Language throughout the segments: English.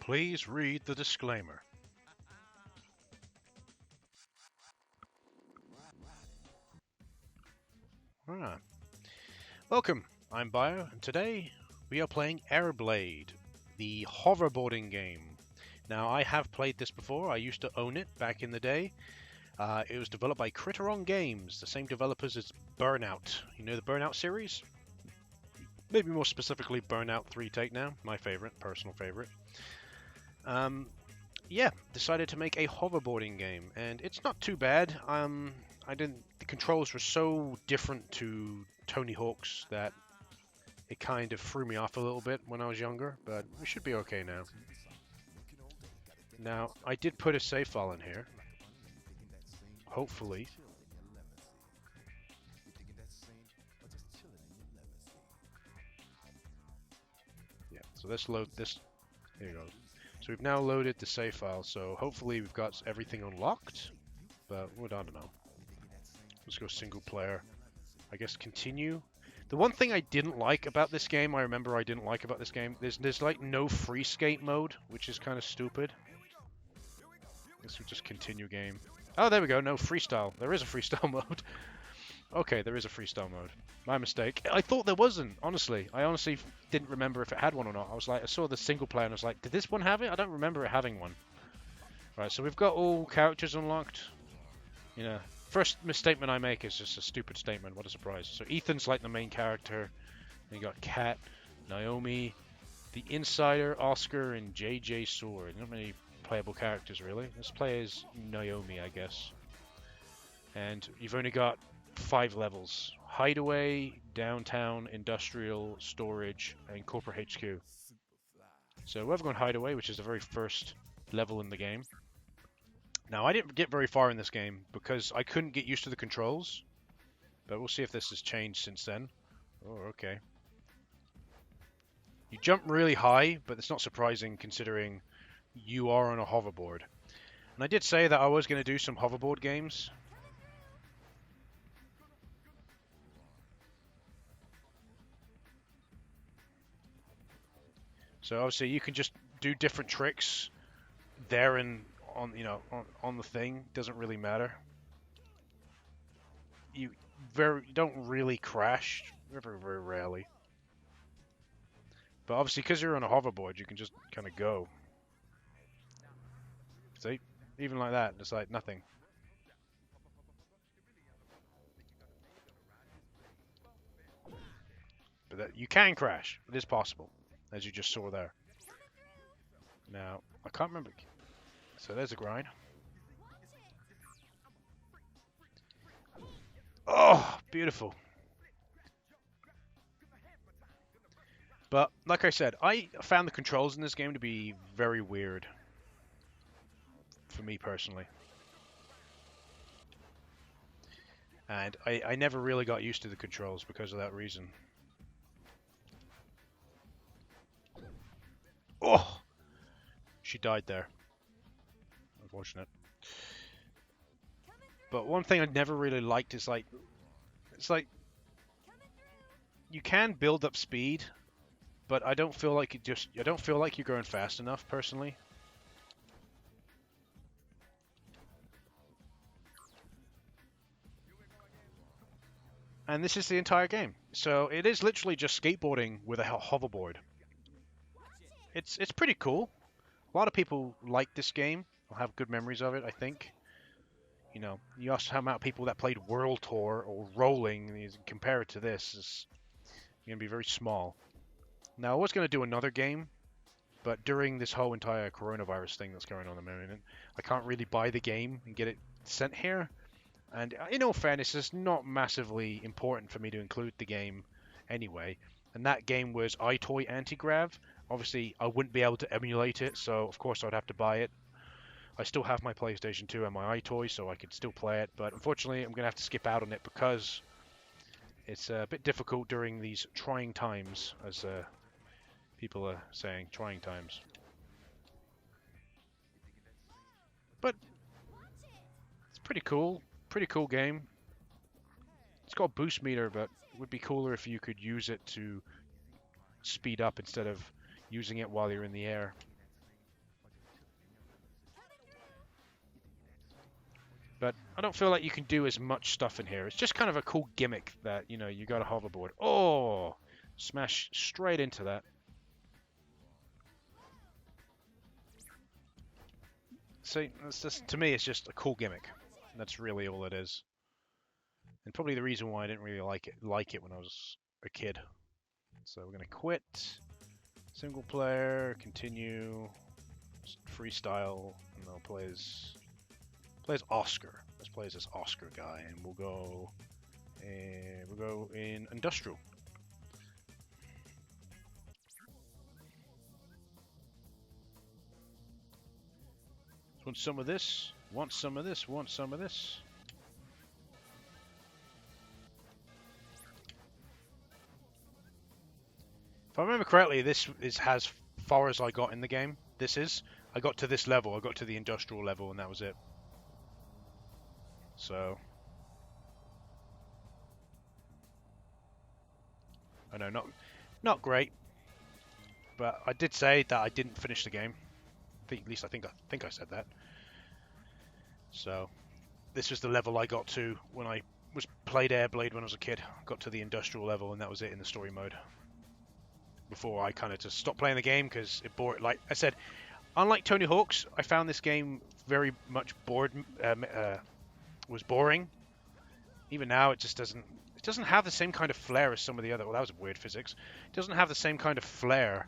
Please read the disclaimer. Ah. Welcome, I'm Bio, and today we are playing AirBlade, the hoverboarding game. Now, I have played this before. I used to own it back in the day. It was developed by Criterion Games, the same developers as Burnout. You know the Burnout series? Maybe more specifically Burnout 3 Takedown, my favorite, personal favorite. Yeah, decided to make a hoverboarding game, and it's not too bad. The controls were so different to Tony Hawk's that it kind of threw me off a little bit when I was younger, but we should be okay now. Now, I did put a save file in here. Hopefully. Yeah, so let's load this. Here you go. So we've now loaded the save file, so hopefully we've got everything unlocked, but I don't know. Let's go single player. I guess continue. The one thing I didn't like about this game, there's like no free skate mode, which is kind of stupid. I guess we just continue game. Oh, there we go, no freestyle. There is a freestyle mode. Okay, there is a freestyle mode. My mistake. I thought there wasn't, honestly. I honestly didn't remember if it had one or not. I saw the single player and I was like, did this one have it? I don't remember it having one. Right, so we've got all characters unlocked. You know, first misstatement I make is just a stupid statement. What a surprise. So Ethan's like the main character. Then you got Kat, Naomi, the Insider, Oscar, and JJ Sword. Not many playable characters, really. Let's play as Naomi, I guess. And you've only got 5 levels: Hideaway, Downtown, Industrial, Storage, and Corporate HQ. So we're going Hideaway, which is the very first level in the game. Now, I didn't get very far in this game because I couldn't get used to the controls, but we'll see if this has changed since then. Oh, okay. You jump really high, but it's not surprising considering you are on a hoverboard. And I did say that I was going to do some hoverboard games. So obviously you can just do different tricks there and on the thing. Doesn't really matter. You don't really crash, very rarely. But obviously because you're on a hoverboard, you can just kind of go. See, even like that, it's like nothing. But you can crash. It is possible, as you just saw there. Now, I can't remember. So there's a grind. Oh, beautiful. But, like I said, I found the controls in this game to be very weird. For me, personally. And I never really got used to the controls because of that reason. Oh! She died there. Unfortunate. But one thing I never really liked is it's like you can build up speed, but I don't feel like you're going fast enough personally. And this is the entire game. So it is literally just skateboarding with a hoverboard. It's pretty cool. A lot of people like this game. Will have good memories of it, I think. You know, you also have amount of people that played World Tour or Rolling, and compare it to this, is going to be very small. Now, I was going to do another game, but during this whole entire coronavirus thing that's going on at the moment, I can't really buy the game and get it sent here. And in all fairness, it's not massively important for me to include the game anyway. And that game was iToy Anti-Grav. Obviously, I wouldn't be able to emulate it, so of course I'd have to buy it. I still have my PlayStation 2 and my iToy, so I could still play it. But unfortunately, I'm going to have to skip out on it because it's a bit difficult during these trying times, as people are saying, trying times. But it's pretty cool. Pretty cool game. It's got a boost meter, but it would be cooler if you could use it to speed up instead of using it while you're in the air. But I don't feel like you can do as much stuff in here. It's just kind of a cool gimmick that, you know, you got a hoverboard. Oh! Smash straight into that. See, it's just, to me, it's just a cool gimmick. That's really all it is. And probably the reason why I didn't really like it when I was a kid. So we're gonna quit. Single player, continue, freestyle, and they'll play as Oscar. Let's play as this Oscar guy, and we'll go in industrial. Want some of this? Want some of this? Want some of this? If I remember correctly, this is as far as I got in the game. I got to this level. I got to the industrial level, and that was it. So I know, not great, but I did say that I didn't finish the game. At least I think I said that. So this was the level I got to when I played AirBlade when I was a kid. Got to the industrial level, and that was it in the story mode. Before I kind of just stopped playing the game because it bored. Like I said, unlike Tony Hawk's, I found this game very much was boring. Even now, it just doesn't. It doesn't have the same kind of flair as some of the other. Well, that was weird physics. It doesn't have the same kind of flair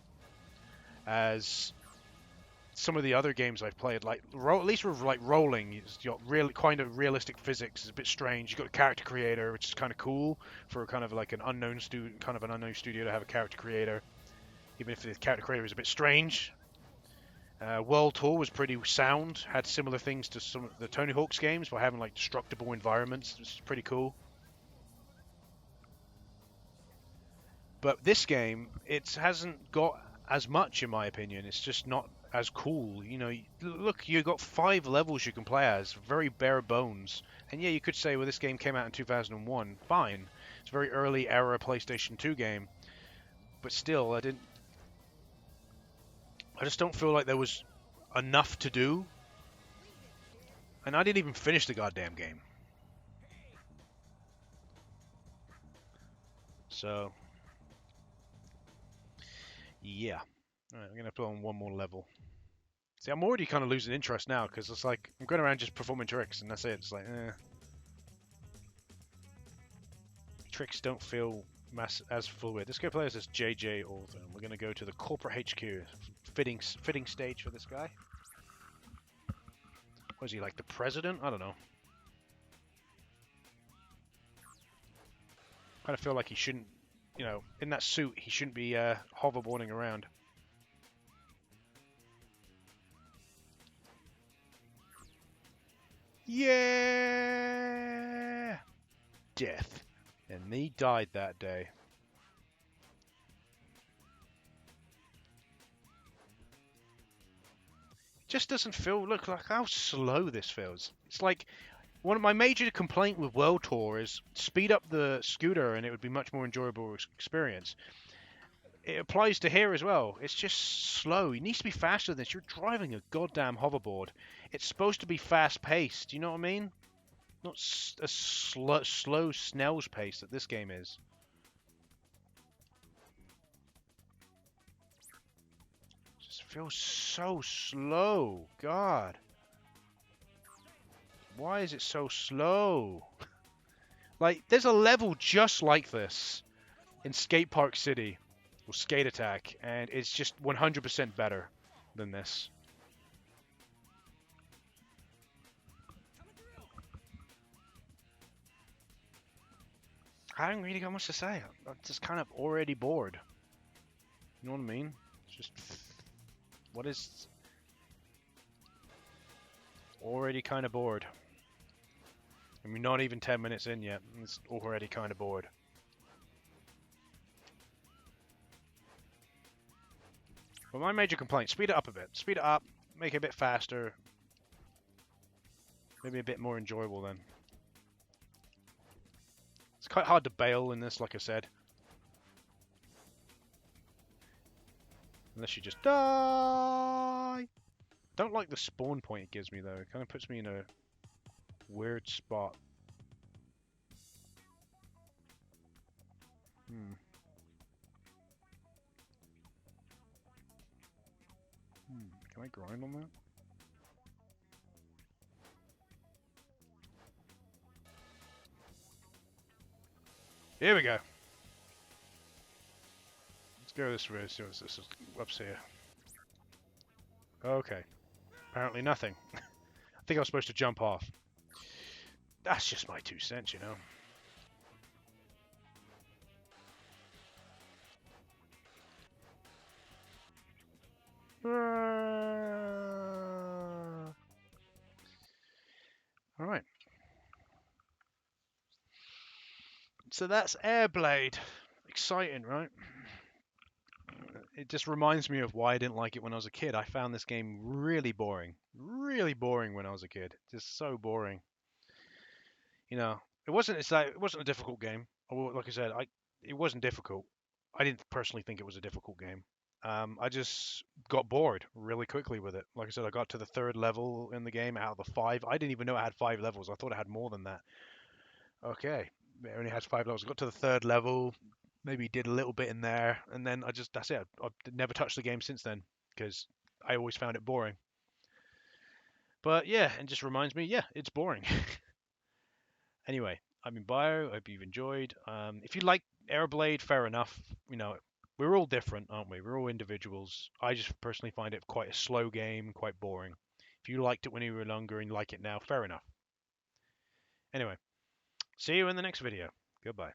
as some of the other games I've played. Like at least with like rolling, it's got really kind of realistic physics. It's a bit strange. You've got a character creator, which is kind of cool for kind of like an unknown studio to have a character creator, even if the character creator is a bit strange. World Tour was pretty sound. Had similar things to some of the Tony Hawk's games by having like destructible environments. It's pretty cool. But this game, it hasn't got as much, in my opinion. It's just not as cool. You know, look, you got 5 levels you can play as, very bare bones. And yeah, you could say, well, this game came out in 2001. Fine. It's a very early era PlayStation 2 game. But still, I just don't feel like there was enough to do. And I didn't even finish the goddamn game. So, yeah. Alright, I'm going to put on one more level. See, I'm already kind of losing interest now, because it's like, I'm going around just performing tricks, and that's it. It's like, Tricks don't feel as fluid. This guy plays as JJ Alden. We're going to go to the corporate HQ. Fitting stage for this guy. Was he like the president? I don't know. Kind of feel like he shouldn't, you know, in that suit, he shouldn't be hoverboarding around. Yeah! Death. And he died that day. Just doesn't feel, look like how slow this feels. It's like, one of my major complaint with World Tour is speed up the scooter and it would be much more enjoyable experience. It applies to here as well. It's just slow. It needs to be faster than this. You're driving a goddamn hoverboard. It's supposed to be fast paced. You know what I mean? Not a slow snail's pace that this game is. Just feels so slow. God. Why is it so slow? Like, there's a level just like this in Skate Park City, or Skate Attack, and it's just 100% better than this. I haven't really got much to say. I'm just kind of already bored. You know what I mean? It's just, what is... Already kind of bored. I mean, not even 10 minutes in yet. It's already kind of bored. But my major complaint, speed it up a bit. Speed it up, make it a bit faster. Maybe a bit more enjoyable then. It's quite hard to bail in this, like I said. Unless you just die. Don't like the spawn point it gives me though. It kind of puts me in a weird spot. Can I grind on that? Here we go. Let's go this way, see what's this is up here. Okay. Apparently nothing. I think I was supposed to jump off. That's just my 2 cents, you know. Alright. So that's AirBlade. Exciting, right? It just reminds me of why I didn't like it when I was a kid. I found this game really boring. Really boring when I was a kid. Just so boring. You know, it wasn't a difficult game. Like I said, it wasn't difficult. I didn't personally think it was a difficult game. I just got bored really quickly with it. Like I said, I got to the 3rd level in the game out of the 5. I didn't even know it had 5 levels. I thought it had more than that. Okay, it only has 5 levels. I got to the 3rd level, maybe did a little bit in there, and then that's it. I've never touched the game since then because I always found it boring. But yeah, it just reminds me, yeah, it's boring. Anyway, I'm in Bio. I hope you've enjoyed. If you like AirBlade, fair enough. You know, we're all different, aren't we? We're all individuals. I just personally find it quite a slow game, quite boring. If you liked it when you were younger and you like it now, fair enough. Anyway, see you in the next video. Goodbye.